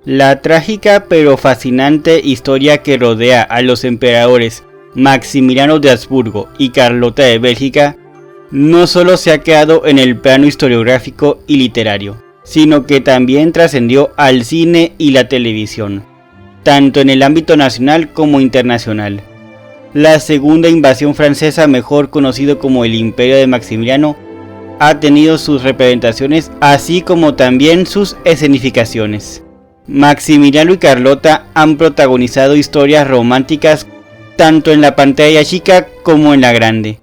La trágica pero fascinante historia que rodea a los emperadores Maximiliano de Habsburgo y Carlota de Bélgica no solo se ha quedado en el plano historiográfico y literario, sino que también trascendió al cine y la televisión, tanto en el ámbito nacional como internacional. La segunda invasión francesa, mejor conocido como el Imperio de Maximiliano, ha tenido sus representaciones así como también sus escenificaciones. Maximiliano y Carlota han protagonizado historias románticas tanto en la pantalla chica como en la grande,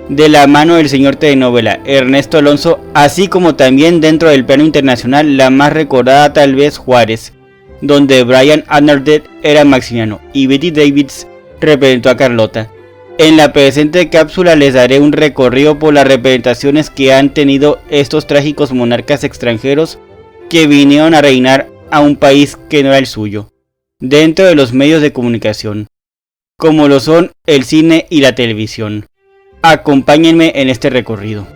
de la mano del señor telenovela Ernesto Alonso, así como también dentro del plano internacional la más recordada tal vez Juárez, donde Brian Arnold era Maximiliano y Bette Davis representó a Carlota. En la presente cápsula les daré un recorrido por las representaciones que han tenido estos trágicos monarcas extranjeros que vinieron a reinar a un país que no era el suyo, dentro de los medios de comunicación, como lo son el cine y la televisión. Acompáñenme en este recorrido.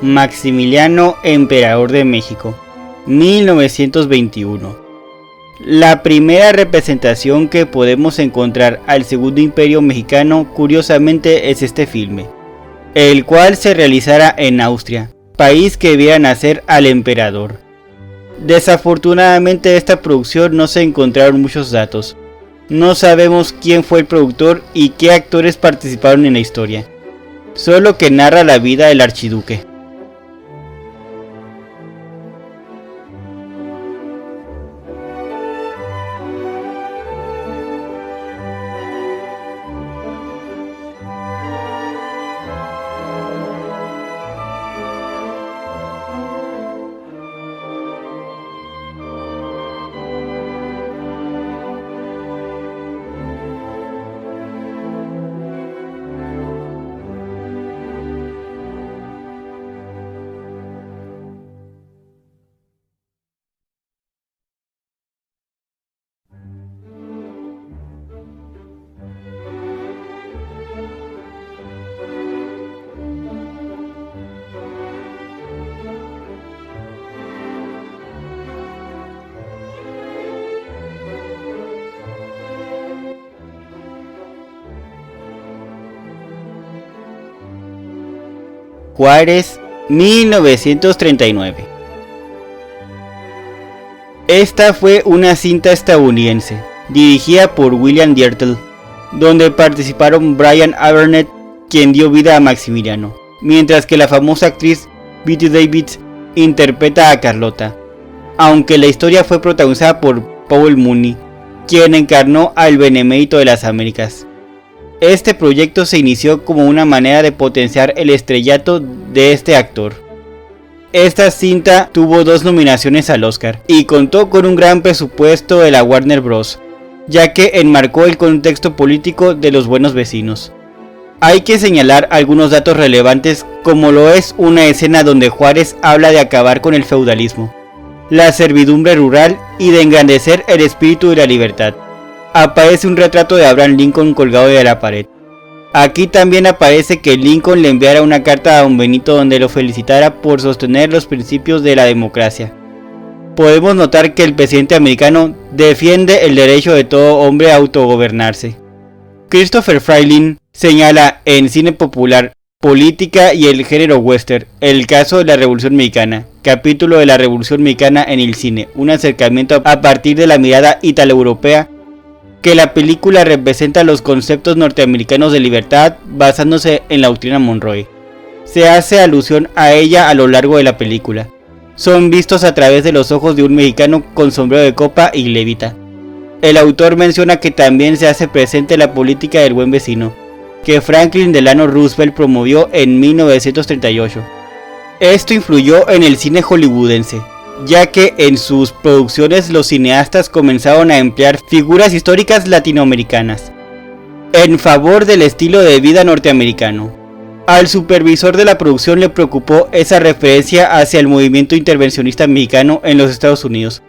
Maximiliano, emperador de México, 1921. La primera representación que podemos encontrar al Segundo Imperio Mexicano, curiosamente, es este filme, el cual se realizará en Austria, país que viera nacer al emperador. Desafortunadamente, de esta producción no se encontraron muchos datos. No sabemos quién fue el productor y qué actores participaron en la historia, solo que narra la vida del archiduque. Juárez, 1939. Esta fue una cinta estadounidense, dirigida por William Diertel, donde participaron Brian Abernethy, quien dio vida a Maximiliano, mientras que la famosa actriz Bette Davis interpreta a Carlota, aunque la historia fue protagonizada por Paul Mooney, quien encarnó al Benemérito de las Américas. Este proyecto se inició como una manera de potenciar el estrellato de este actor. Esta cinta tuvo 2 nominaciones al Oscar y contó con un gran presupuesto de la Warner Bros., ya que enmarcó el contexto político de Los Buenos Vecinos. Hay que señalar algunos datos relevantes, como lo es una escena donde Juárez habla de acabar con el feudalismo, la servidumbre rural y de engrandecer el espíritu de la libertad. Aparece un retrato de Abraham Lincoln colgado de la pared. Aquí también aparece que Lincoln le enviara una carta a don Benito donde lo felicitara por sostener los principios de la democracia. Podemos notar que el presidente americano defiende el derecho de todo hombre a autogobernarse. Christopher Frayling señala en Cine Popular, Política y el género western, el caso de la Revolución Mexicana, capítulo de la Revolución Mexicana en el cine, un acercamiento a partir de la mirada italo-europea que la película representa los conceptos norteamericanos de libertad basándose en la doctrina Monroe. Se hace alusión a ella a lo largo de la película. Son vistos a través de los ojos de un mexicano con sombrero de copa y levita. El autor menciona que también se hace presente la política del buen vecino, que Franklin Delano Roosevelt promovió en 1938. Esto influyó en el cine hollywoodense, ya que en sus producciones los cineastas comenzaron a emplear figuras históricas latinoamericanas, en favor del estilo de vida norteamericano. Al supervisor de la producción le preocupó esa referencia hacia el movimiento intervencionista mexicano en los Estados Unidos,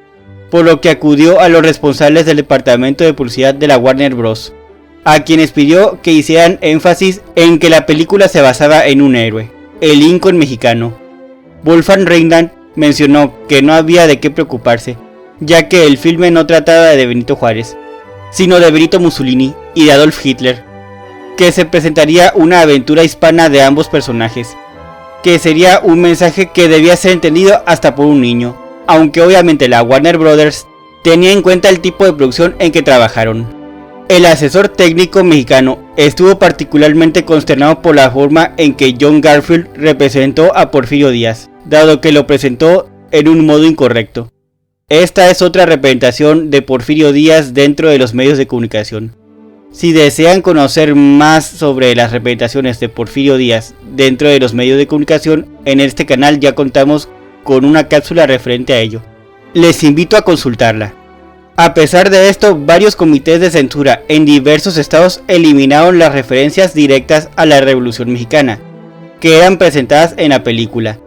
por lo que acudió a los responsables del departamento de publicidad de la Warner Bros., a quienes pidió que hicieran énfasis en que la película se basaba en un héroe, el Lincoln mexicano. Wolfgang Reitman mencionó que no había de qué preocuparse, ya que el filme no trataba de Benito Juárez, sino de Benito Mussolini y de Adolf Hitler, que se presentaría una aventura hispana de ambos personajes, que sería un mensaje que debía ser entendido hasta por un niño, aunque obviamente la Warner Brothers tenía en cuenta el tipo de producción en que trabajaron. El asesor técnico mexicano estuvo particularmente consternado por la forma en que John Garfield representó a Porfirio Díaz, dado que lo presentó en un modo incorrecto. Esta es otra representación de Porfirio Díaz dentro de los medios de comunicación. Si desean conocer más sobre las representaciones de Porfirio Díaz dentro de los medios de comunicación, en este canal ya contamos con una cápsula referente a ello. Les invito a consultarla. A pesar de esto, varios comités de censura en diversos estados eliminaron las referencias directas a la Revolución Mexicana, que eran presentadas en la película.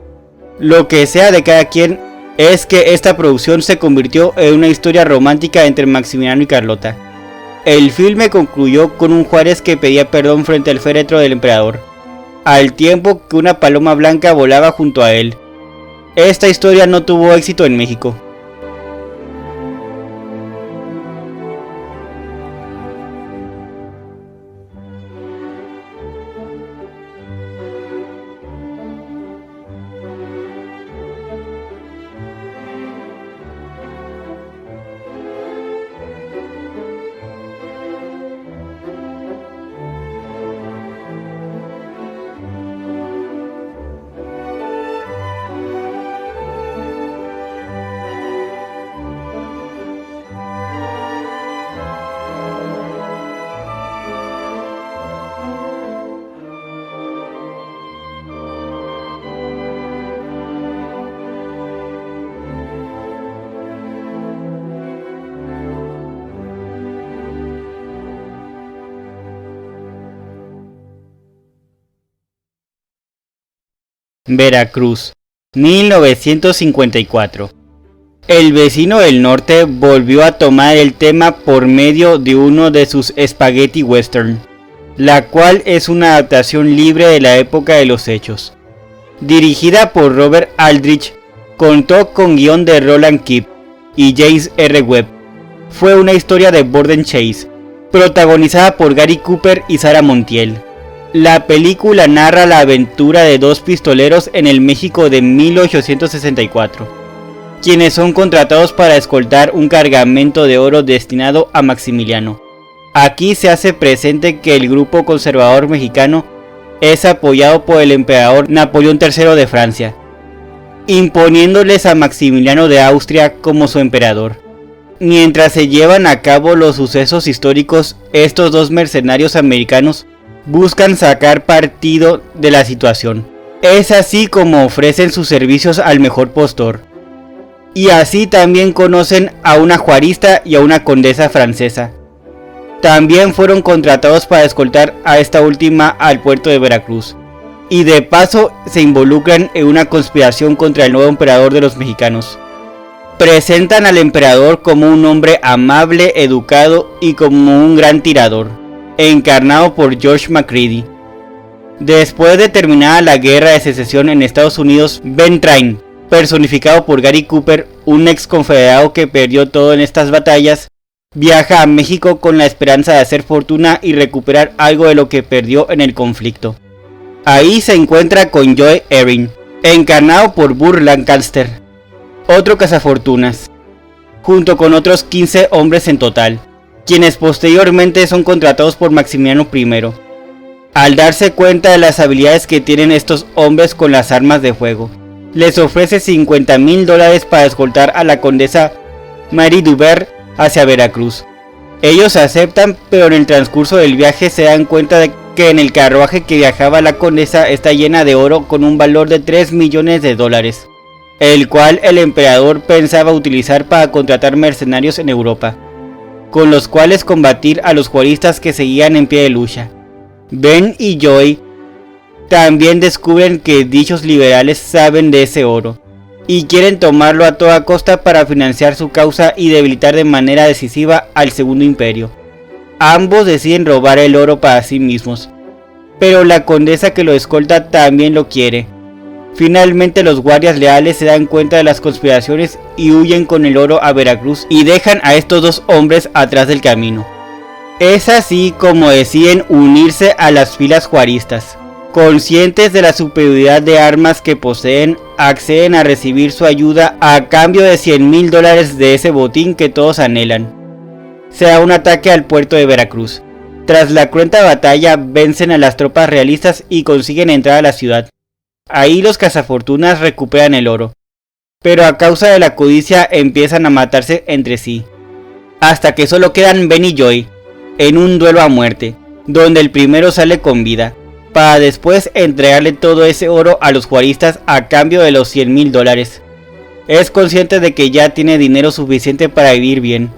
Lo que sea de cada quien es que esta producción se convirtió en una historia romántica entre Maximiliano y Carlota. El filme concluyó con un Juárez que pedía perdón frente al féretro del emperador, al tiempo que una paloma blanca volaba junto a él. Esta historia no tuvo éxito en México. Veracruz, 1954. El vecino del norte volvió a tomar el tema por medio de uno de sus spaghetti western, la cual es una adaptación libre de la época de los hechos. Dirigida por Robert Aldrich, contó con guión de Roland Kipp y James R. Webb. Fue una historia de Borden Chase, protagonizada por Gary Cooper y Sara Montiel. La película narra la aventura de dos pistoleros en el México de 1864, quienes son contratados para escoltar un cargamento de oro destinado a Maximiliano. Aquí se hace presente que el grupo conservador mexicano es apoyado por el emperador Napoleón III de Francia, imponiéndoles a Maximiliano de Austria como su emperador. Mientras se llevan a cabo los sucesos históricos, estos dos mercenarios americanos buscan sacar partido de la situación. Es así como ofrecen sus servicios al mejor postor. Y así también conocen a una juarista y a una condesa francesa. También fueron contratados para escoltar a esta última al puerto de Veracruz. Y de paso se involucran en una conspiración contra el nuevo emperador de los mexicanos. Presentan al emperador como un hombre amable, educado y como un gran tirador, encarnado por George McCready. Después de terminada la guerra de secesión en Estados Unidos, Ben Train, personificado por Gary Cooper, un ex confederado que perdió todo en estas batallas, viaja a México con la esperanza de hacer fortuna y recuperar algo de lo que perdió en el conflicto. Ahí se encuentra con Joe Erin, encarnado por Burt Lancaster, otro cazafortunas, junto con otros 15 hombres en total. quienes posteriormente son contratados por Maximiliano I. Al darse cuenta de las habilidades que tienen estos hombres con las armas de fuego, les ofrece $50,000 para escoltar a la condesa Marie Dubert hacia Veracruz. Ellos aceptan, pero en el transcurso del viaje se dan cuenta de que en el carruaje que viajaba la condesa está llena de oro con un valor de $3 millones, el cual el emperador pensaba utilizar para contratar mercenarios en Europa, con los cuales combatir a los juaristas que seguían en pie de lucha. Ben y Joy también descubren que dichos liberales saben de ese oro y quieren tomarlo a toda costa para financiar su causa y debilitar de manera decisiva al Segundo Imperio. Ambos deciden robar el oro para sí mismos, pero la condesa que lo escolta también lo quiere. Finalmente los guardias leales se dan cuenta de las conspiraciones y huyen con el oro a Veracruz y dejan a estos dos hombres atrás del camino. Es así como deciden unirse a las filas juaristas. Conscientes de la superioridad de armas que poseen, acceden a recibir su ayuda a cambio de $100,000 de ese botín que todos anhelan. Se da un ataque al puerto de Veracruz. Tras la cruenta batalla, vencen a las tropas realistas y consiguen entrar a la ciudad. Ahí los cazafortunas recuperan el oro, pero a causa de la codicia empiezan a matarse entre sí, hasta que solo quedan Ben y Joy, en un duelo a muerte, donde el primero sale con vida, para después entregarle todo ese oro a los juaristas a cambio de los $100,000. Es consciente de que ya tiene dinero suficiente para vivir bien.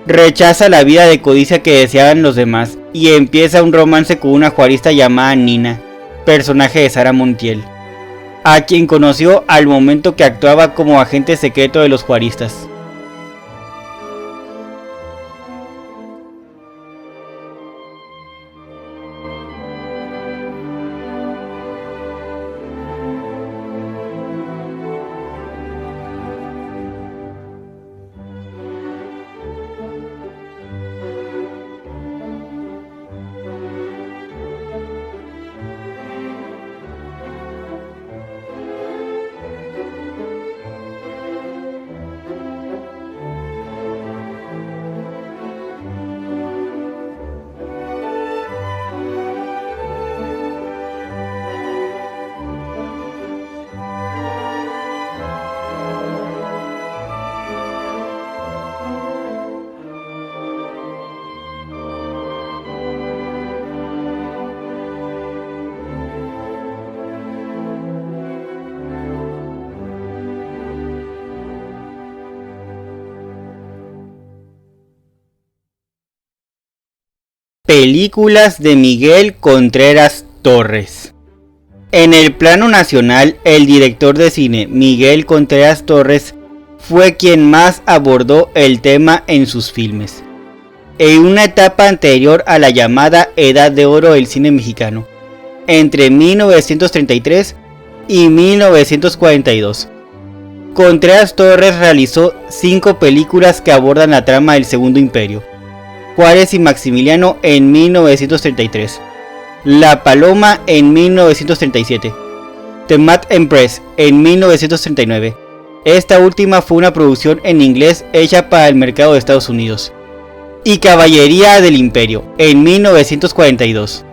Rechaza la vida de codicia que deseaban los demás y empieza un romance con una juarista llamada Nina, personaje de Sara Montiel, a quien conoció al momento que actuaba como agente secreto de los juaristas. Películas de Miguel Contreras Torres. En el plano nacional, el director de cine Miguel Contreras Torres fue quien más abordó el tema en sus filmes, en una etapa anterior a la llamada Edad de Oro del cine mexicano, entre 1933 y 1942. Contreras Torres realizó 5 películas que abordan la trama del Segundo Imperio: Juárez y Maximiliano en 1933, La Paloma en 1937, The Mad Empress en 1939. Esta última fue una producción en inglés hecha para el mercado de Estados Unidos. Y Caballería del Imperio en 1942.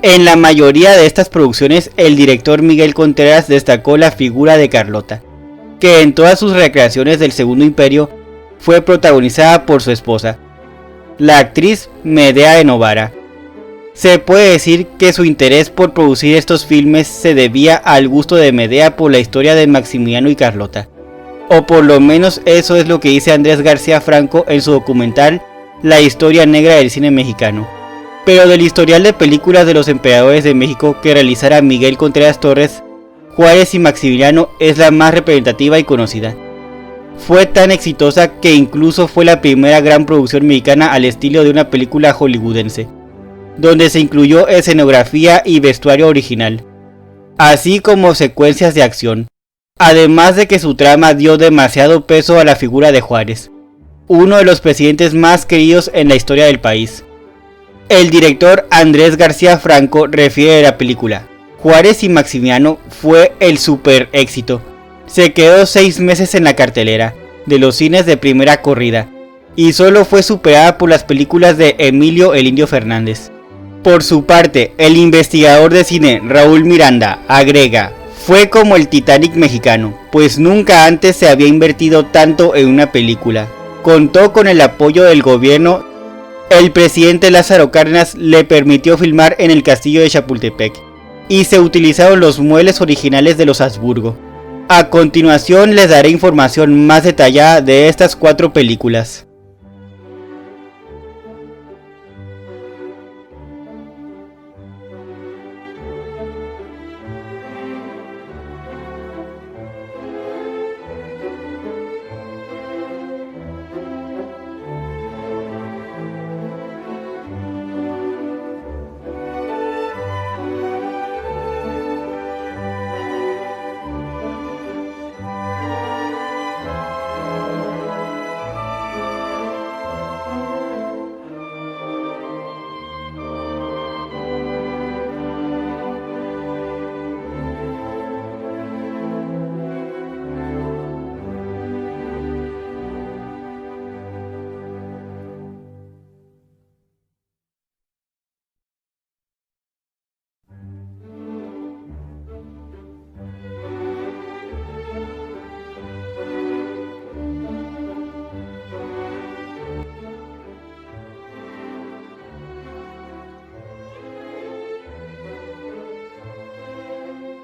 En la mayoría de estas producciones, el director Miguel Contreras destacó la figura de Carlota, que en todas sus recreaciones del Segundo Imperio fue protagonizada por su esposa, la actriz Medea de Novara. Se puede decir que su interés por producir estos filmes se debía al gusto de Medea por la historia de Maximiliano y Carlota, o por lo menos eso es lo que dice Andrés García Franco en su documental La historia negra del cine mexicano. Pero del historial de películas de los emperadores de México que realizara Miguel Contreras Torres, Juárez y Maximiliano es la más representativa y conocida. Fue tan exitosa que incluso fue la primera gran producción mexicana al estilo de una película hollywoodense, donde se incluyó escenografía y vestuario original, así como secuencias de acción, además de que su trama dio demasiado peso a la figura de Juárez, uno de los presidentes más queridos en la historia del país. El director Andrés García Franco refiere de la película: Juárez y Maximiliano fue el super éxito. Se quedó 6 meses en la cartelera de los cines de primera corrida y solo fue superada por las películas de Emilio el Indio Fernández. Por su parte, el investigador de cine Raúl Miranda agrega: fue como el Titanic mexicano, pues nunca antes se había invertido tanto en una película. Contó con el apoyo del gobierno. El presidente Lázaro Cárdenas le permitió filmar en el castillo de Chapultepec y se utilizaron los muebles originales de los Habsburgo. A continuación les daré información más detallada de estas 4 películas.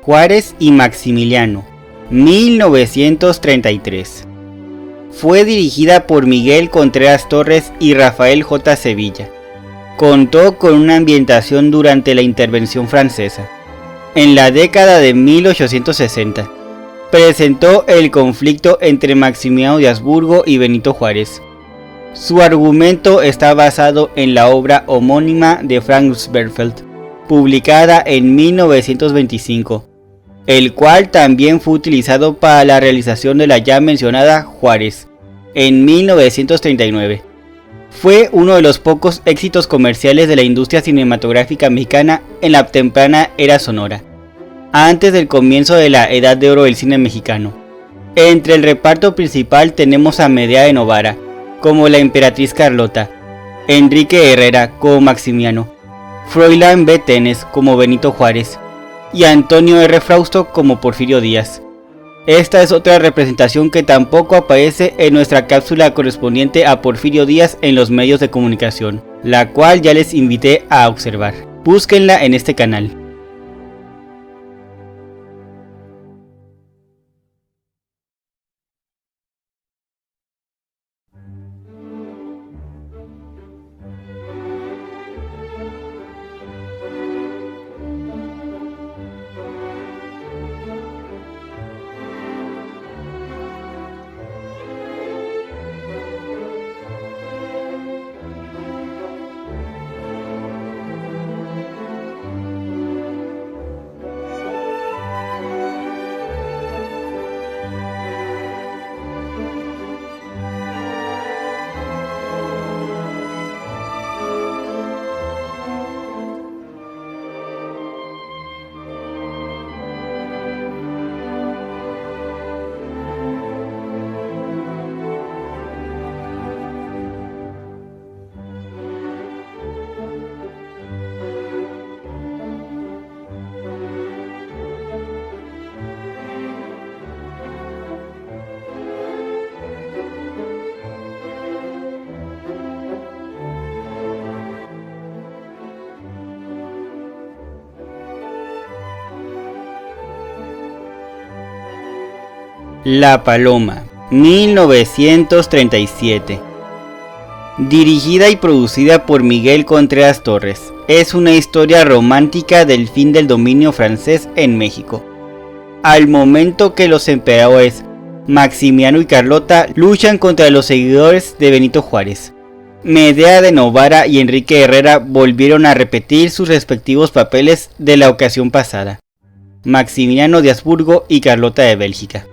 Juárez y Maximiliano, 1933. Fue dirigida por Miguel Contreras Torres y Rafael J. Sevilla. Contó con una ambientación durante la intervención francesa. En la década de 1860, presentó el conflicto entre Maximiliano de Habsburgo y Benito Juárez. Su argumento está basado en la obra homónima de Franz Werfel, publicada en 1925, el cual también fue utilizado para la realización de la ya mencionada Juárez, en 1939. Fue uno de los pocos éxitos comerciales de la industria cinematográfica mexicana en la temprana era sonora, antes del comienzo de la Edad de Oro del cine mexicano. Entre el reparto principal tenemos a Medea de Novara como la emperatriz Carlota, Enrique Herrera como Maximiano, Froilán B. Tenes como Benito Juárez y Antonio R. Frausto como Porfirio Díaz. Esta es otra representación que tampoco aparece en nuestra cápsula correspondiente a Porfirio Díaz en los medios de comunicación, la cual ya les invité a observar. Búsquenla en este canal. La Paloma, 1937. Dirigida y producida por Miguel Contreras Torres, es una historia romántica del fin del dominio francés en México. Al momento que los emperadores Maximiano y Carlota luchan contra los seguidores de Benito Juárez, Medea de Novara y Enrique Herrera volvieron a repetir sus respectivos papeles de la ocasión pasada, Maximiliano de Habsburgo y Carlota de Bélgica.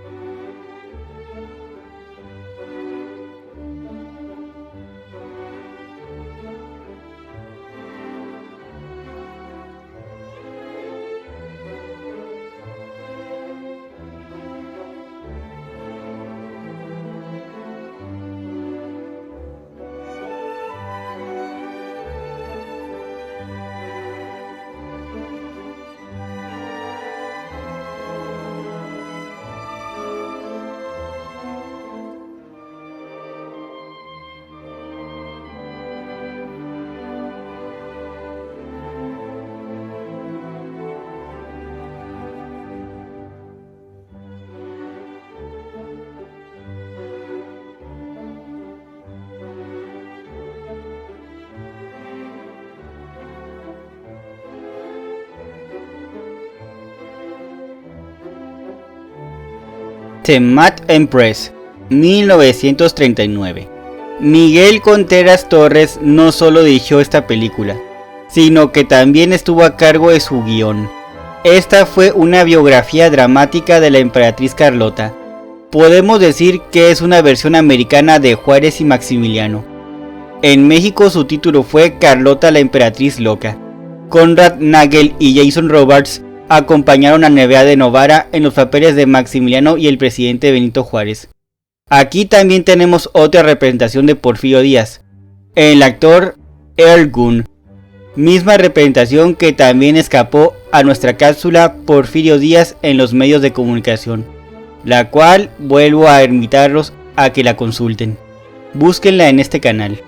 The Mad Empress, 1939. Miguel Contreras Torres no solo dirigió esta película, sino que también estuvo a cargo de su guión. Esta fue una biografía dramática de la emperatriz Carlota. Podemos decir que es una versión americana de Juárez y Maximiliano. En México su título fue Carlota la emperatriz loca. Conrad Nagel y Jason Robards acompañaron a Nevaeh de Novara en los papeles de Maximiliano y el presidente Benito Juárez. Aquí también tenemos otra representación de Porfirio Díaz, el actor Earl Gunn, misma representación que también escapó a nuestra cápsula Porfirio Díaz en los medios de comunicación, la cual vuelvo a invitarlos a que la consulten. Búsquenla en este canal.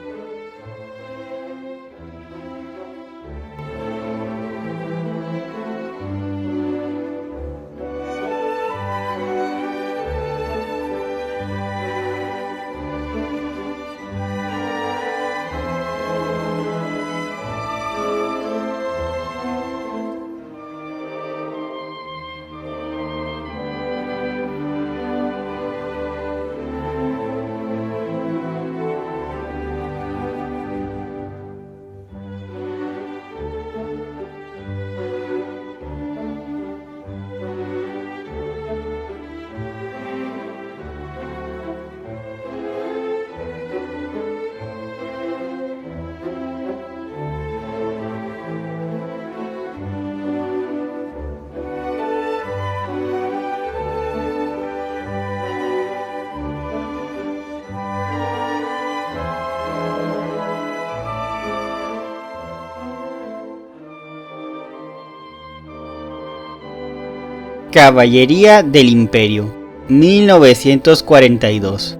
Caballería del Imperio, 1942.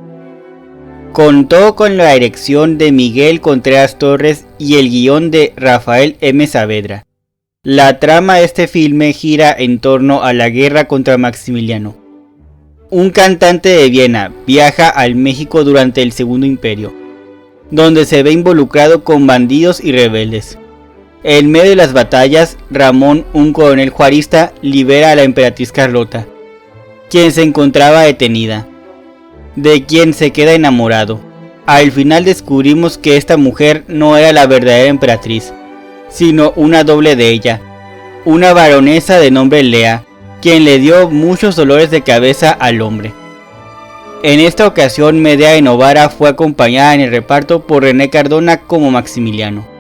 Contó con la dirección de Miguel Contreras Torres y el guión de Rafael M. Saavedra. La trama de este filme gira en torno a la guerra contra Maximiliano. Un cantante de Viena viaja al México durante el Segundo Imperio, donde se ve involucrado con bandidos y rebeldes. En medio de las batallas, Ramón, un coronel juarista, libera a la emperatriz Carlota, quien se encontraba detenida, de quien se queda enamorado. Al final descubrimos que esta mujer no era la verdadera emperatriz, sino una doble de ella, una baronesa de nombre Lea, quien le dio muchos dolores de cabeza al hombre. En esta ocasión, Medea de Novara fue acompañada en el reparto por René Cardona como Maximiliano.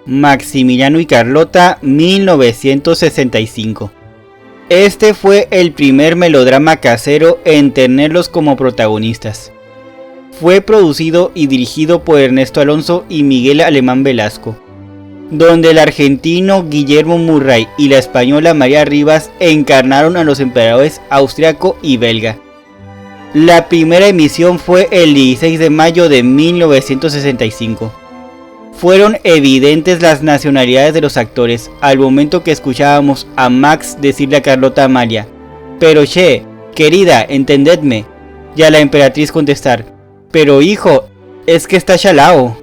Maximiliano y Carlota, 1965. Este fue el primer melodrama casero en tenerlos como protagonistas. Fue producido y dirigido por Ernesto Alonso y Miguel Alemán Velasco, donde el argentino Guillermo Murray y la española María Rivas encarnaron a los emperadores austriaco y belga. La primera emisión fue el 16 de mayo de 1965. Fueron evidentes las nacionalidades de los actores al momento que escuchábamos a Max decirle a Carlota Amalia: "Pero che, querida, entendedme", y a la emperatriz contestar: "Pero hijo, es que está chalao".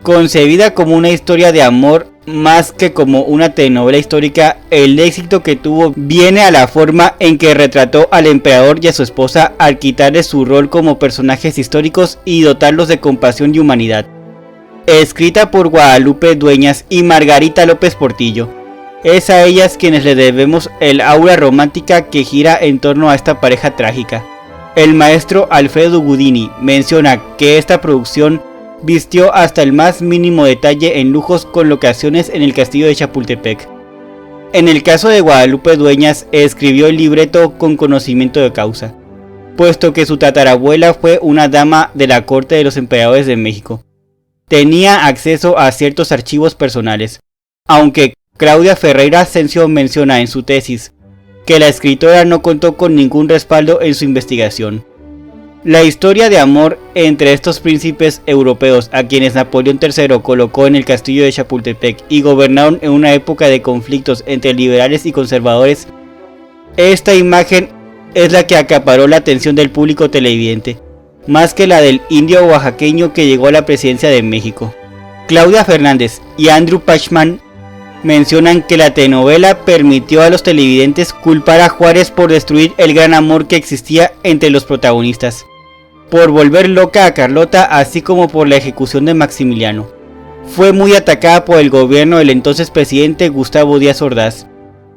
Concebida como una historia de amor más que como una telenovela histórica, el éxito que tuvo viene a la forma en que retrató al emperador y a su esposa al quitarles su rol como personajes históricos y dotarlos de compasión y humanidad. Escrita por Guadalupe Dueñas y Margarita López Portillo, Es a ellas quienes le debemos el aura romántica que gira en torno a esta pareja trágica. El maestro Alfredo Gudini menciona que esta producción vistió hasta el más mínimo detalle en lujos con locaciones en el castillo de Chapultepec. En el caso de Guadalupe Dueñas, escribió el libreto con conocimiento de causa, puesto que su tatarabuela fue una dama de la corte de los emperadores de México. Tenía acceso a ciertos archivos personales, aunque Claudia Ferreira Asensio menciona en su tesis que la escritora no contó con ningún respaldo en su investigación. La historia de amor entre estos príncipes europeos a quienes Napoleón III colocó en el castillo de Chapultepec y gobernaron en una época de conflictos entre liberales y conservadores, esta imagen es la que acaparó la atención del público televidente, más que la del indio oaxaqueño que llegó a la presidencia de México. Claudia Fernández y Andrew Pachman mencionan que la telenovela permitió a los televidentes culpar a Juárez por destruir el gran amor que existía entre los protagonistas, por volver loca a Carlota, así como por la ejecución de Maximiliano. Fue muy atacada por el gobierno del entonces presidente Gustavo Díaz Ordaz.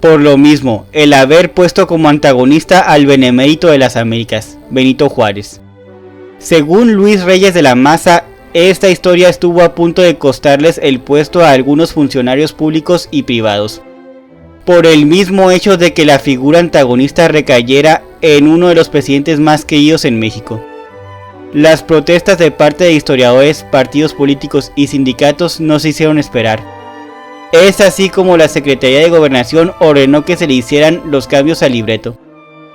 Por lo mismo, el haber puesto como antagonista al benemérito de las Américas, Benito Juárez. Según Luis Reyes de la Maza, esta historia estuvo a punto de costarles el puesto a algunos funcionarios públicos y privados, por el mismo hecho de que la figura antagonista recayera en uno de los presidentes más queridos en México. Las protestas de parte de historiadores, partidos políticos y sindicatos no se hicieron esperar. Es así como la Secretaría de Gobernación ordenó que se le hicieran los cambios al libreto.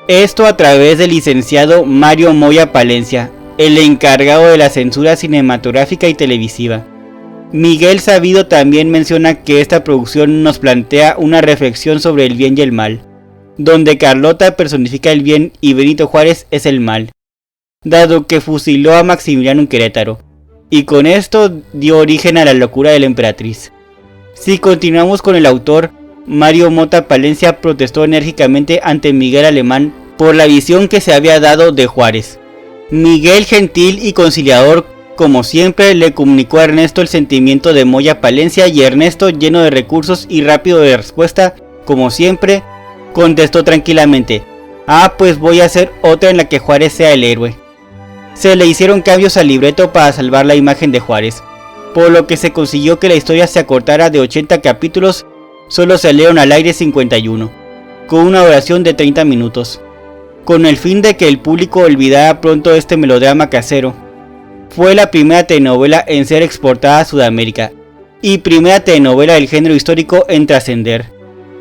Esto a través del licenciado Mario Moya Palencia, el encargado de la censura cinematográfica y televisiva. Miguel Sabido también menciona que esta producción nos plantea una reflexión sobre el bien y el mal, donde Carlota personifica el bien y Benito Juárez es el mal, dado que fusiló a Maximiliano en Querétaro, y con esto dio origen a la locura de la emperatriz. Si continuamos con el autor, Mario Mota Palencia protestó enérgicamente ante Miguel Alemán por la visión que se había dado de Juárez. Miguel, gentil y conciliador como siempre, le comunicó a Ernesto el sentimiento de Moya Palencia y Ernesto, lleno de recursos y rápido de respuesta, como siempre, contestó tranquilamente: "Ah, pues voy a hacer otra en la que Juárez sea el héroe". Se le hicieron cambios al libreto para salvar la imagen de Juárez, por lo que se consiguió que la historia se acortara de 80 capítulos, solo salieron al aire 51, con una duración de 30 minutos. Con el fin de que el público olvidara pronto este melodrama casero. Fue la primera telenovela en ser exportada a Sudamérica, y primera telenovela del género histórico en trascender.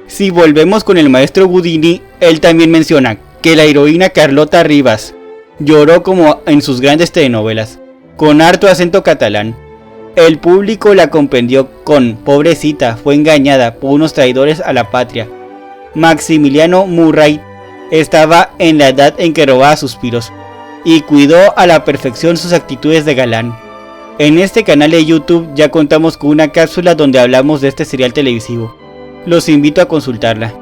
Si volvemos con el maestro Gudini, él también menciona que la heroína Carlota Rivas lloró como en sus grandes telenovelas, con harto acento catalán. El público la comprendió con "pobrecita, fue engañada por unos traidores a la patria". Maximiliano Murray estaba en la edad en que robaba suspiros, y cuidó a la perfección sus actitudes de galán. En este canal de YouTube ya contamos con una cápsula donde hablamos de este serial televisivo. Los invito a consultarla.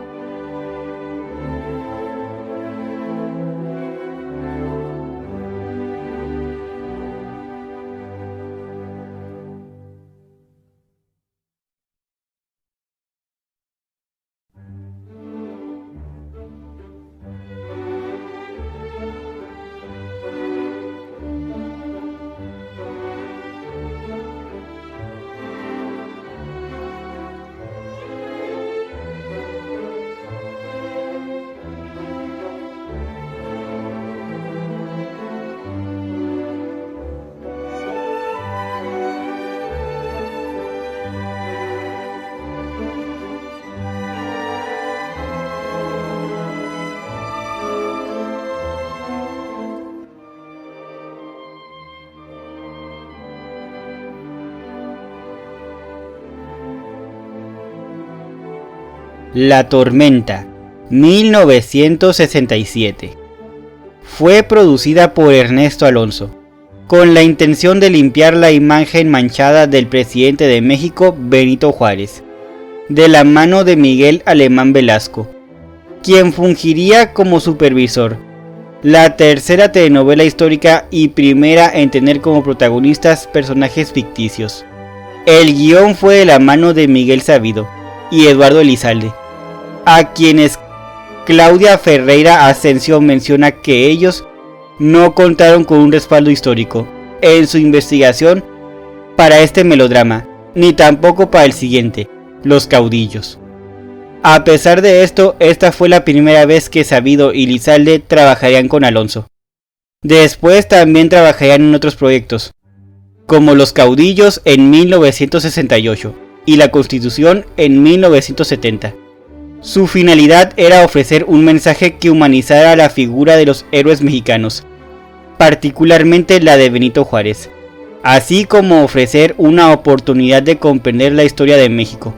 La Tormenta, 1967. Fue producida por Ernesto Alonso, con la intención de limpiar la imagen manchada del presidente de México, Benito Juárez, de la mano de Miguel Alemán Velasco, quien fungiría como supervisor. La tercera telenovela histórica y primera en tener como protagonistas personajes ficticios. El guión fue de la mano de Miguel Sabido, y Eduardo Elizalde, a quienes Claudia Ferreira Asensio menciona que ellos no contaron con un respaldo histórico en su investigación para este melodrama, ni tampoco para el siguiente, Los Caudillos. A pesar de esto, esta fue la primera vez que Sabido y Elizalde trabajarían con Alonso. Después también trabajarían en otros proyectos, como Los Caudillos en 1968 y La Constitución en 1970. Su finalidad era ofrecer un mensaje que humanizara la figura de los héroes mexicanos, particularmente la de Benito Juárez, así como ofrecer una oportunidad de comprender la historia de México.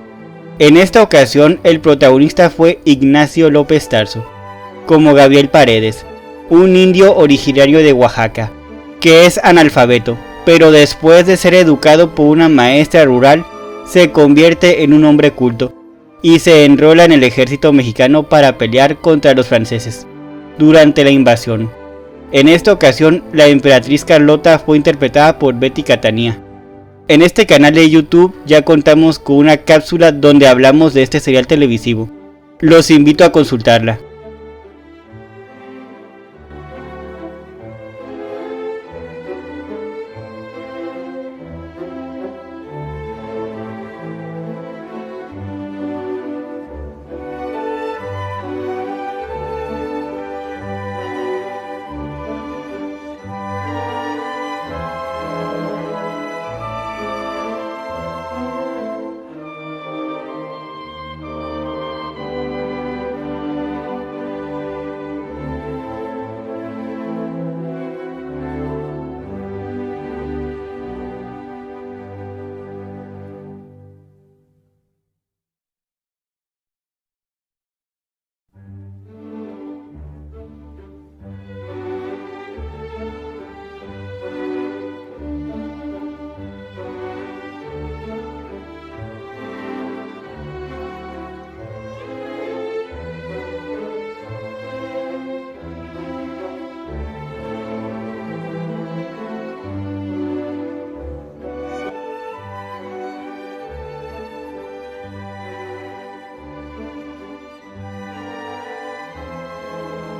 En esta ocasión el protagonista fue Ignacio López Tarso, como Gabriel Paredes, un indio originario de Oaxaca, que es analfabeto, pero después de ser educado por una maestra rural, se convierte en un hombre culto y se enrola en el ejército mexicano para pelear contra los franceses durante la invasión. En esta ocasión, la emperatriz Carlota fue interpretada por Betty Catania. En este canal de YouTube ya contamos con una cápsula donde hablamos de este serial televisivo. Los invito a consultarla.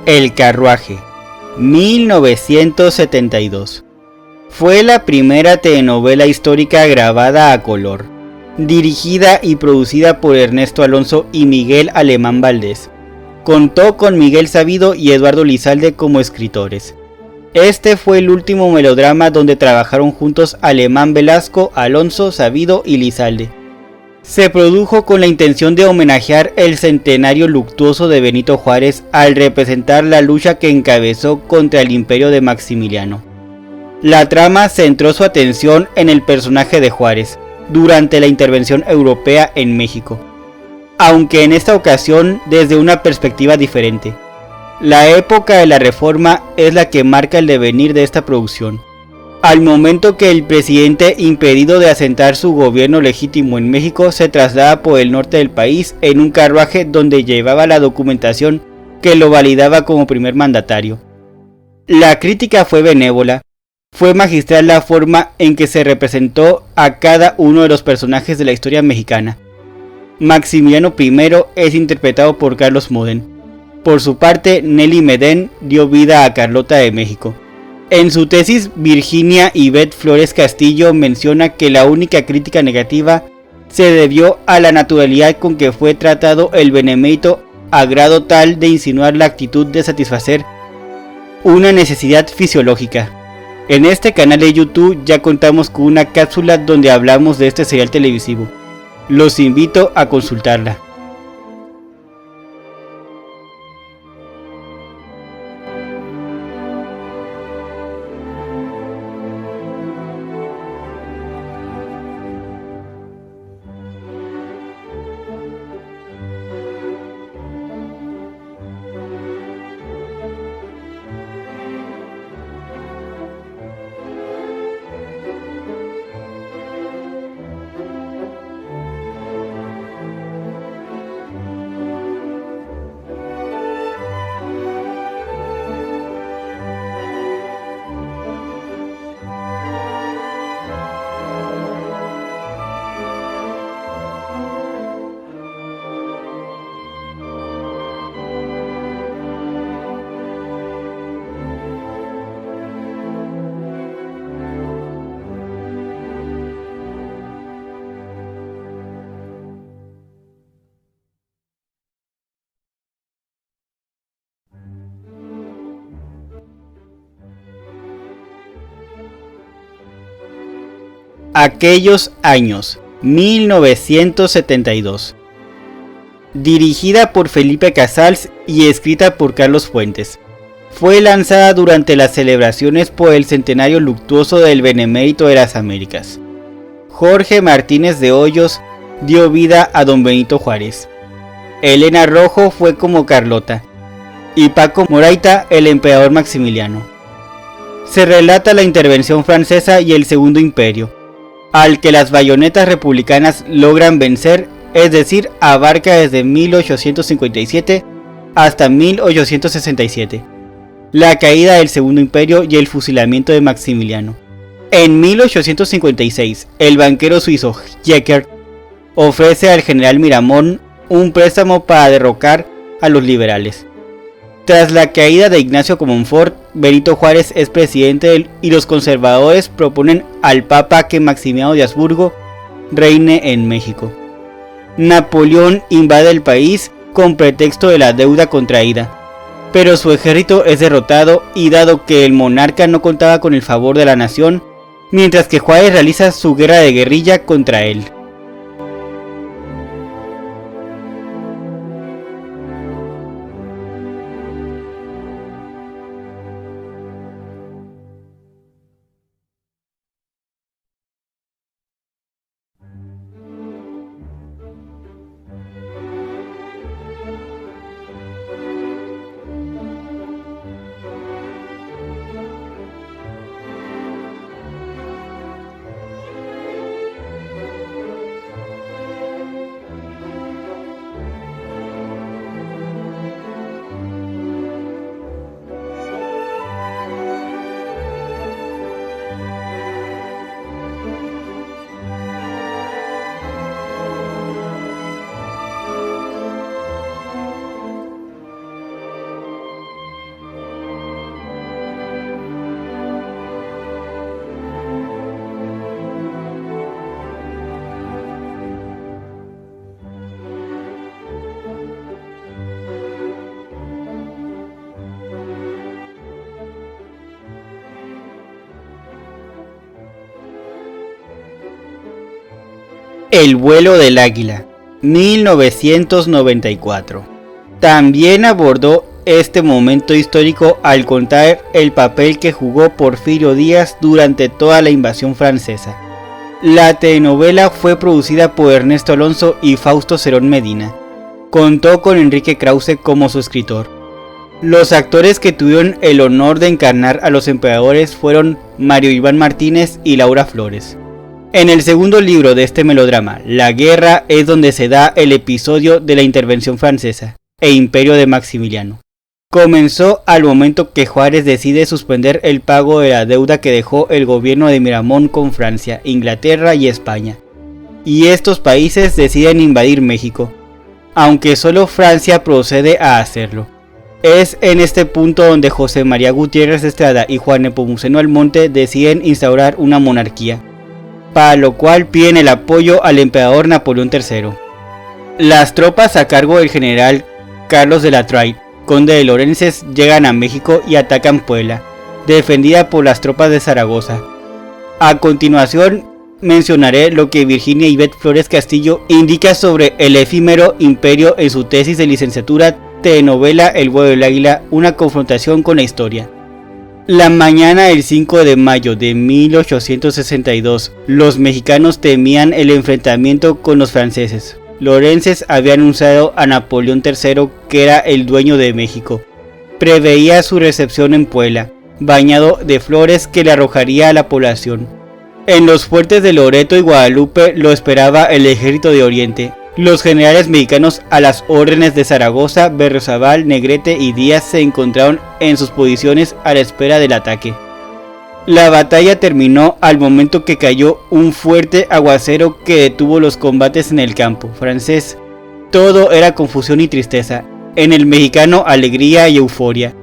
El carruaje, 1972. Fue la primera telenovela histórica grabada a color, dirigida y producida por Ernesto Alonso y Miguel Alemán Valdés. Contó con Miguel Sabido y Eduardo Elizalde como escritores. Este fue el último melodrama donde trabajaron juntos Alemán Velasco, Alonso, Sabido y Elizalde. Se produjo con la intención de homenajear el centenario luctuoso de Benito Juárez al representar la lucha que encabezó contra el imperio de Maximiliano. La trama centró su atención en el personaje de Juárez durante la intervención europea en México, aunque en esta ocasión desde una perspectiva diferente. La época de la Reforma es la que marca el devenir de esta producción. Al momento que el presidente, impedido de asentar su gobierno legítimo en México, se traslada por el norte del país en un carruaje donde llevaba la documentación que lo validaba como primer mandatario. La crítica fue benévola. Fue magistral la forma en que se representó a cada uno de los personajes de la historia mexicana. Maximiliano I es interpretado por Carlos Moden. Por su parte, Nelly Medén dio vida a Carlota de México. En su tesis, Virginia Ivette Flores Castillo menciona que la única crítica negativa se debió a la naturalidad con que fue tratado el benemérito, a grado tal de insinuar la actitud de satisfacer una necesidad fisiológica. En este canal de YouTube ya contamos con una cápsula donde hablamos de este serial televisivo. Los invito a consultarla. Aquellos años, 1972. Dirigida por Felipe Casals y escrita por Carlos Fuentes. Fue lanzada durante las celebraciones por el centenario luctuoso del Benemérito de las Américas. Jorge Martínez de Hoyos dio vida a don Benito Juárez. Elena Rojo fue como Carlota y Paco Moraita el emperador Maximiliano. Se relata la intervención francesa y el Segundo Imperio, al que las bayonetas republicanas logran vencer, es decir, abarca desde 1857 hasta 1867, la caída del Segundo Imperio y el fusilamiento de Maximiliano. En 1856, el banquero suizo Jecker ofrece al general Miramón un préstamo para derrocar a los liberales. Tras la caída de Ignacio Comonfort, Benito Juárez es presidente y los conservadores proponen al Papa que Maximiano de Habsburgo reine en México. Napoleón invade el país con pretexto de la deuda contraída, pero su ejército es derrotado y dado que el monarca no contaba con el favor de la nación, mientras que Juárez realiza su guerra de guerrilla contra él. El vuelo del águila, 1994. También abordó este momento histórico al contar el papel que jugó Porfirio Díaz durante toda la invasión francesa. La telenovela fue producida por Ernesto Alonso y Fausto Cerón Medina. Contó con Enrique Krause como su escritor. Los actores que tuvieron el honor de encarnar a los emperadores fueron Mario Iván Martínez y Laura Flores. En el segundo libro de este melodrama, La Guerra, es donde se da el episodio de la intervención francesa e imperio de Maximiliano. Comenzó al momento que Juárez decide suspender el pago de la deuda que dejó el gobierno de Miramón con Francia, Inglaterra y España, y estos países deciden invadir México, aunque solo Francia procede a hacerlo. Es en este punto donde José María Gutiérrez Estrada y Juan Nepomuceno Almonte deciden instaurar una monarquía, para lo cual piden el apoyo al emperador Napoleón III. Las tropas a cargo del general Carlos de Latreille, conde de Lorences, llegan a México y atacan Puebla, defendida por las tropas de Zaragoza. A continuación mencionaré lo que Virginia Ivette Flores Castillo indica sobre el efímero imperio en su tesis de licenciatura telenovela El vuelo del águila, una confrontación con la historia. La mañana del 5 de mayo de 1862, los mexicanos temían el enfrentamiento con los franceses. Lorences había anunciado a Napoleón III que era el dueño de México. Preveía su recepción en Puebla, bañado de flores que le arrojaría a la población. En los fuertes de Loreto y Guadalupe lo esperaba el ejército de Oriente. Los generales mexicanos a las órdenes de Zaragoza, Berriozábal, Negrete y Díaz se encontraron en sus posiciones a la espera del ataque. La batalla terminó al momento que cayó un fuerte aguacero que detuvo los combates en el campo francés. Todo era confusión y tristeza, en el mexicano alegría y euforia.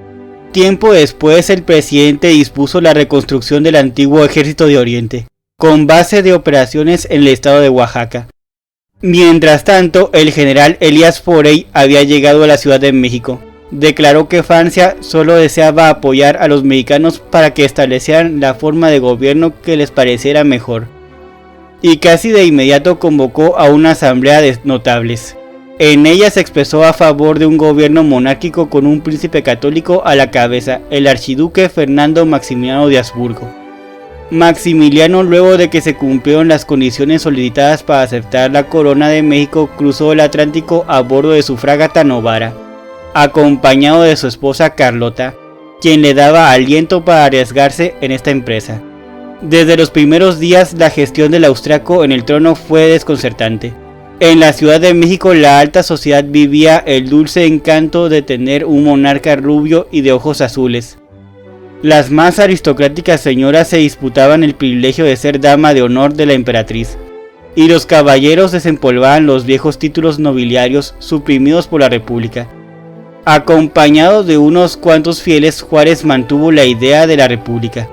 Tiempo después el presidente dispuso la reconstrucción del antiguo ejército de Oriente, con base de operaciones en el estado de Oaxaca. Mientras tanto, el general Elías Forey había llegado a la Ciudad de México. Declaró que Francia solo deseaba apoyar a los mexicanos para que establecieran la forma de gobierno que les pareciera mejor. y casi de inmediato convocó a una asamblea de notables. En ella se expresó a favor de un gobierno monárquico con un príncipe católico a la cabeza, el archiduque Fernando Maximiliano de Habsburgo. Maximiliano, luego de que se cumplieron las condiciones solicitadas para aceptar la corona de México, cruzó el Atlántico a bordo de su fragata Novara, acompañado de su esposa Carlota, quien le daba aliento para arriesgarse en esta empresa. Desde los primeros días, la gestión del austriaco en el trono fue desconcertante. En la Ciudad de México, la alta sociedad vivía el dulce encanto de tener un monarca rubio y de ojos azules. Las más aristocráticas señoras se disputaban el privilegio de ser dama de honor de la emperatriz, y los caballeros desempolvaban los viejos títulos nobiliarios suprimidos por la República. Acompañado de unos cuantos fieles, Juárez mantuvo la idea de la República.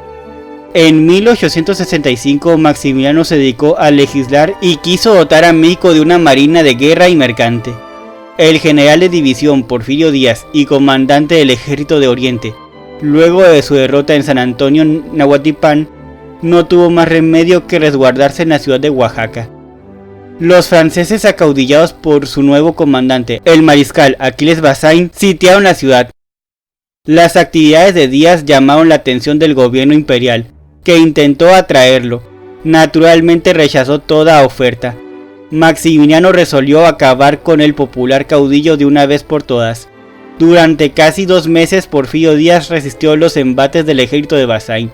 En 1865 Maximiliano se dedicó a legislar y quiso dotar a México de una marina de guerra y mercante. El general de división Porfirio Díaz y comandante del ejército de Oriente, luego de su derrota en San Antonio Nahuatipán, no tuvo más remedio que resguardarse en la ciudad de Oaxaca. Los franceses, acaudillados por su nuevo comandante, el mariscal Aquiles Bazaine, sitiaron la ciudad. Las actividades de Díaz llamaron la atención del gobierno imperial, que intentó atraerlo. Naturalmente rechazó toda oferta. Maximiliano resolvió acabar con el popular caudillo de una vez por todas. Durante casi 2 meses Porfirio Díaz resistió los embates del ejército de Bazaine.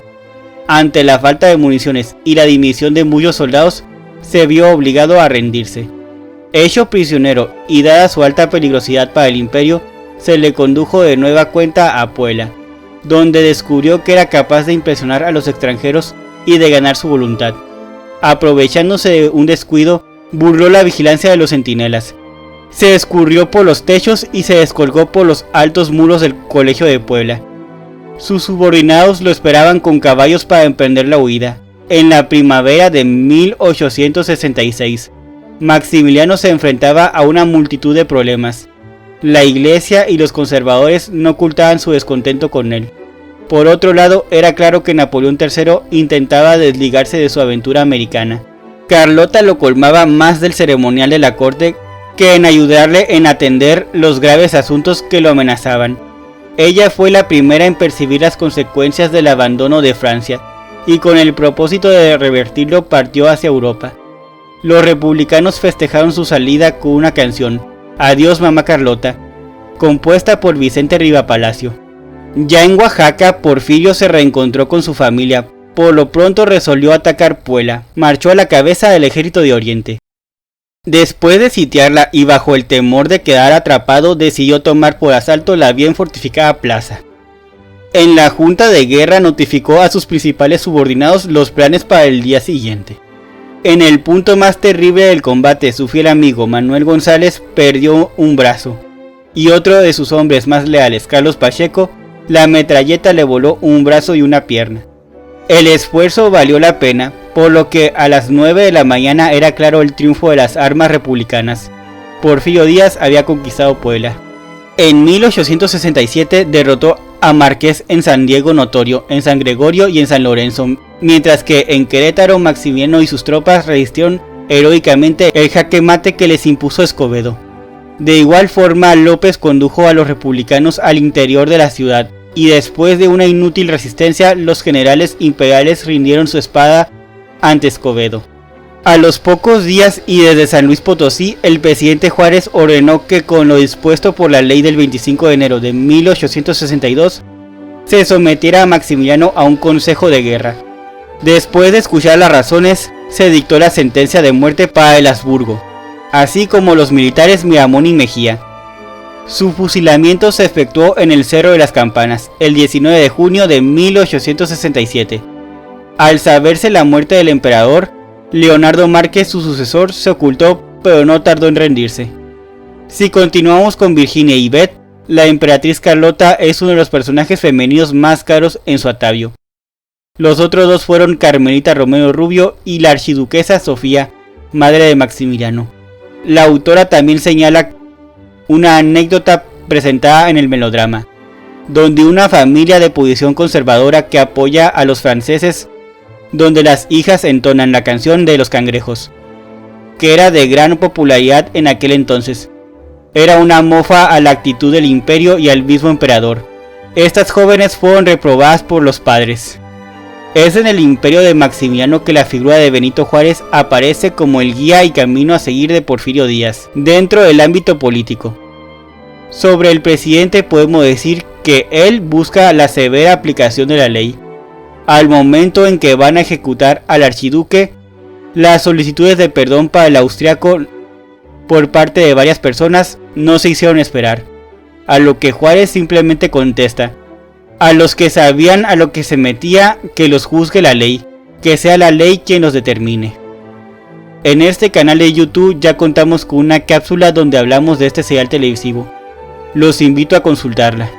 Ante la falta de municiones y la dimisión de muchos soldados, se vio obligado a rendirse. Hecho prisionero y dada su alta peligrosidad para el imperio, se le condujo de nueva cuenta a Puebla, donde descubrió que era capaz de impresionar a los extranjeros y de ganar su voluntad. Aprovechándose de un descuido, burló la vigilancia de los centinelas. Se escurrió por los techos y se descolgó por los altos muros del Colegio de Puebla. Sus subordinados lo esperaban con caballos para emprender la huida. En la primavera de 1866, Maximiliano se enfrentaba a una multitud de problemas. La Iglesia y los conservadores no ocultaban su descontento con él. Por otro lado, era claro que Napoleón III intentaba desligarse de su aventura americana. Carlota lo colmaba más del ceremonial de la corte que en ayudarle en atender los graves asuntos que lo amenazaban. Ella fue la primera en percibir las consecuencias del abandono de Francia, y con el propósito de revertirlo partió hacia Europa. Los republicanos festejaron su salida con una canción, Adiós Mamá Carlota, compuesta por Vicente Rivapalacio. Ya en Oaxaca, Porfirio se reencontró con su familia. Por lo pronto resolvió atacar Puebla, marchó a la cabeza del ejército de Oriente. Después de sitiarla y bajo el temor de quedar atrapado, decidió tomar por asalto la bien fortificada plaza. En la junta de guerra notificó a sus principales subordinados los planes para el día siguiente. En el punto más terrible del combate, su fiel amigo Manuel González perdió un brazo, y otro de sus hombres más leales, Carlos Pacheco, la metralleta le voló un brazo y una pierna. El esfuerzo valió la pena, por lo que a las 9 de la mañana era claro el triunfo de las armas republicanas. Porfirio Díaz había conquistado Puebla. En 1867 derrotó a Márquez en San Diego Notorio, en San Gregorio y en San Lorenzo, mientras que en Querétaro Maximiliano y sus tropas resistieron heroicamente el jaque mate que les impuso Escobedo. De igual forma, López condujo a los republicanos al interior de la ciudad, y después de una inútil resistencia, los generales imperiales rindieron su espada ante Escobedo. A los pocos días y desde San Luis Potosí, el presidente Juárez ordenó que, con lo dispuesto por la ley del 25 de enero de 1862, se sometiera a Maximiliano a un consejo de guerra. Después de escuchar las razones, se dictó la sentencia de muerte para el Habsburgo, así como los militares Miramón y Mejía. Su fusilamiento se efectuó en el Cerro de las Campanas, el 19 de junio de 1867. Al saberse la muerte del emperador, Leonardo Márquez, su sucesor, se ocultó, pero no tardó en rendirse. Si continuamos con Virginia y Beth, la emperatriz Carlota es uno de los personajes femeninos más caros en su atavío. Los otros dos fueron Carmelita Romero Rubio y la archiduquesa Sofía, madre de Maximiliano. La autora también señala una anécdota presentada en el melodrama, donde una familia de posición conservadora que apoya a los franceses donde las hijas entonan la canción de los cangrejos, que era de gran popularidad en aquel entonces. Era una mofa a la actitud del imperio y al mismo emperador. Estas jóvenes fueron reprobadas por los padres. Es en el imperio de Maximiliano que la figura de Benito Juárez aparece como el guía y camino a seguir de Porfirio Díaz, dentro del ámbito político. Sobre el presidente podemos decir que él busca la severa aplicación de la ley. Al momento en que van a ejecutar al archiduque, las solicitudes de perdón para el austriaco por parte de varias personas no se hicieron esperar, a lo que Juárez simplemente contesta: a los que sabían a lo que se metía, que los juzgue la ley, que sea la ley quien los determine. En este canal de YouTube ya contamos con una cápsula donde hablamos de este serial televisivo. Los invito a consultarla.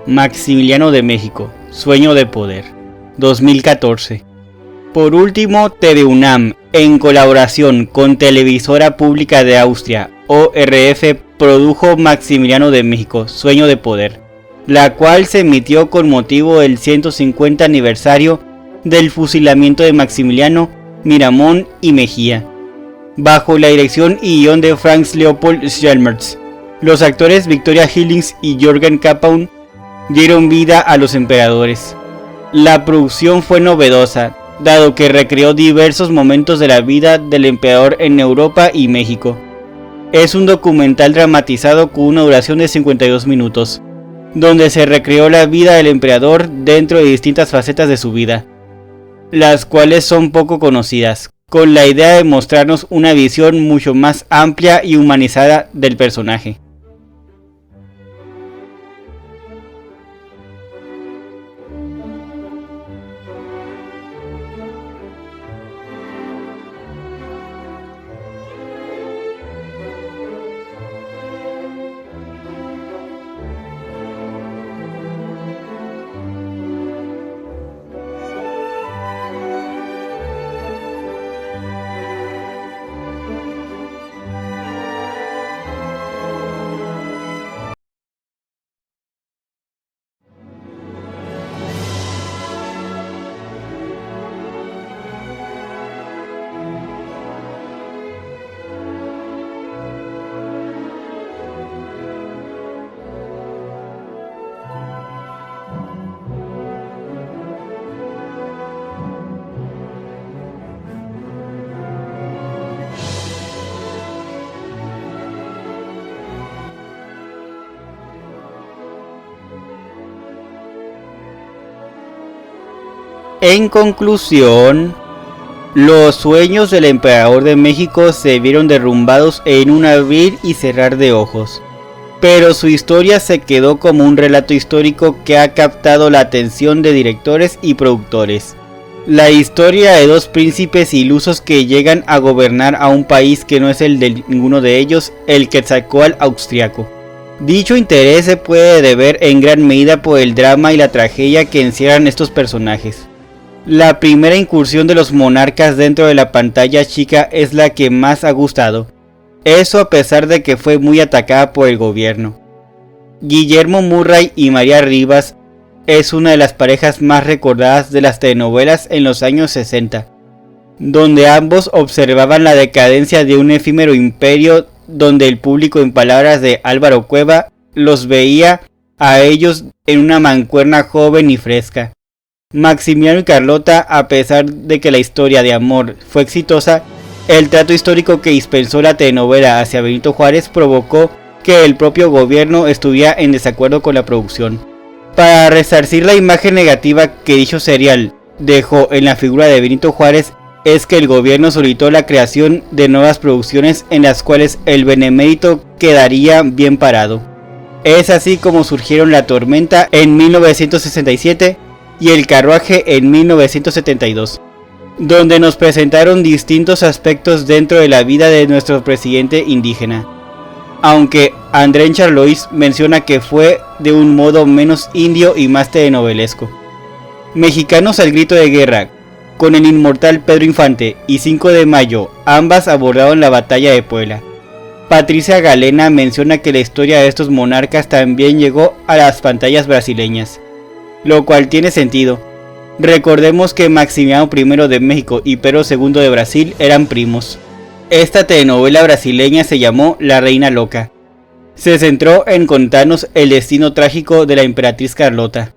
Maximiliano de México, Sueño de Poder, 2014. Por último, TV UNAM, en colaboración con Televisora Pública de Austria, ORF, produjo Maximiliano de México, Sueño de Poder, la cual se emitió con motivo del 150 aniversario del fusilamiento de Maximiliano, Miramón y Mejía, bajo la dirección y guión de Franz Leopold Schelmerz. Los actores Victoria Hillings y Jürgen Kapaun dieron vida a los emperadores. La producción fue novedosa, dado que recreó diversos momentos de la vida del emperador en Europa y México. Es un documental dramatizado con una duración de 52 minutos, donde se recreó la vida del emperador dentro de distintas facetas de su vida, las cuales son poco conocidas, con la idea de mostrarnos una visión mucho más amplia y humanizada del personaje. En conclusión, los sueños del emperador de México se vieron derrumbados en un abrir y cerrar de ojos, pero su historia se quedó como un relato histórico que ha captado la atención de directores y productores. La historia de dos príncipes ilusos que llegan a gobernar a un país que no es el de ninguno de ellos, el Quetzalcóatl austriaco. Dicho interés se puede deber en gran medida por el drama y la tragedia que encierran estos personajes. La primera incursión de los monarcas dentro de la pantalla chica es la que más ha gustado, eso a pesar de que fue muy atacada por el gobierno. Guillermo Murray y María Rivas es una de las parejas más recordadas de las telenovelas en los años 60, donde ambos observaban la decadencia de un efímero imperio donde el público, en palabras de Álvaro Cueva, los veía a ellos en una mancuerna joven y fresca. Maximiliano y Carlota, a pesar de que la historia de amor fue exitosa, el trato histórico que dispensó la telenovela hacia Benito Juárez provocó que el propio gobierno estuviera en desacuerdo con la producción. Para resarcir la imagen negativa que dicho serial dejó en la figura de Benito Juárez, es que el gobierno solicitó la creación de nuevas producciones en las cuales el benemérito quedaría bien parado. Es así como surgieron La Tormenta en 1967 y El Carruaje en 1972, donde nos presentaron distintos aspectos dentro de la vida de nuestro presidente indígena, aunque André Charlois menciona que fue de un modo menos indio y más telenovelesco. Mexicanos al grito de guerra, con el inmortal Pedro Infante, y 5 de mayo, ambas abordaron la batalla de Puebla. Patricia Galena menciona que la historia de estos monarcas también llegó a las pantallas brasileñas, lo cual tiene sentido. Recordemos que Maximiliano I de México y Pedro II de Brasil eran primos. Esta telenovela brasileña se llamó La Reina Loca. Se centró en contarnos el destino trágico de la emperatriz Carlota.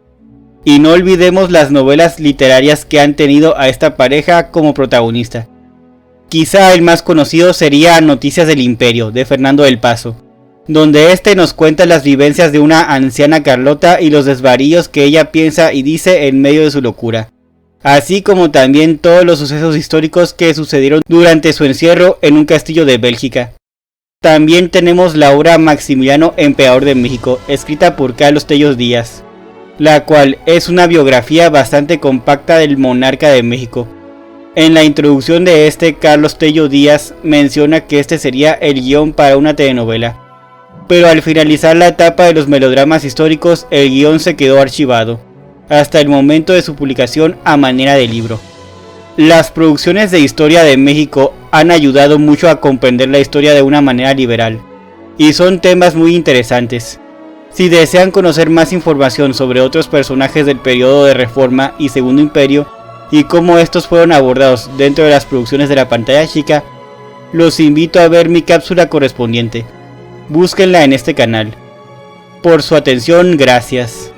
Y no olvidemos las novelas literarias que han tenido a esta pareja como protagonista. Quizá el más conocido sería Noticias del Imperio, de Fernando del Paso, donde este nos cuenta las vivencias de una anciana Carlota y los desvaríos que ella piensa y dice en medio de su locura, así como también todos los sucesos históricos que sucedieron durante su encierro en un castillo de Bélgica. También tenemos la obra Maximiliano, Emperador de México, escrita por Carlos Tello Díaz, la cual es una biografía bastante compacta del monarca de México. En la introducción de Carlos Tello Díaz menciona que este sería el guión para una telenovela, pero al finalizar la etapa de los melodramas históricos, el guión se quedó archivado, hasta el momento de su publicación a manera de libro. Las producciones de historia de México han ayudado mucho a comprender la historia de una manera liberal, y son temas muy interesantes. Si desean conocer más información sobre otros personajes del periodo de Reforma y Segundo Imperio, y cómo estos fueron abordados dentro de las producciones de la pantalla chica, los invito a ver mi cápsula correspondiente. Búsquenla en este canal. Por su atención, gracias.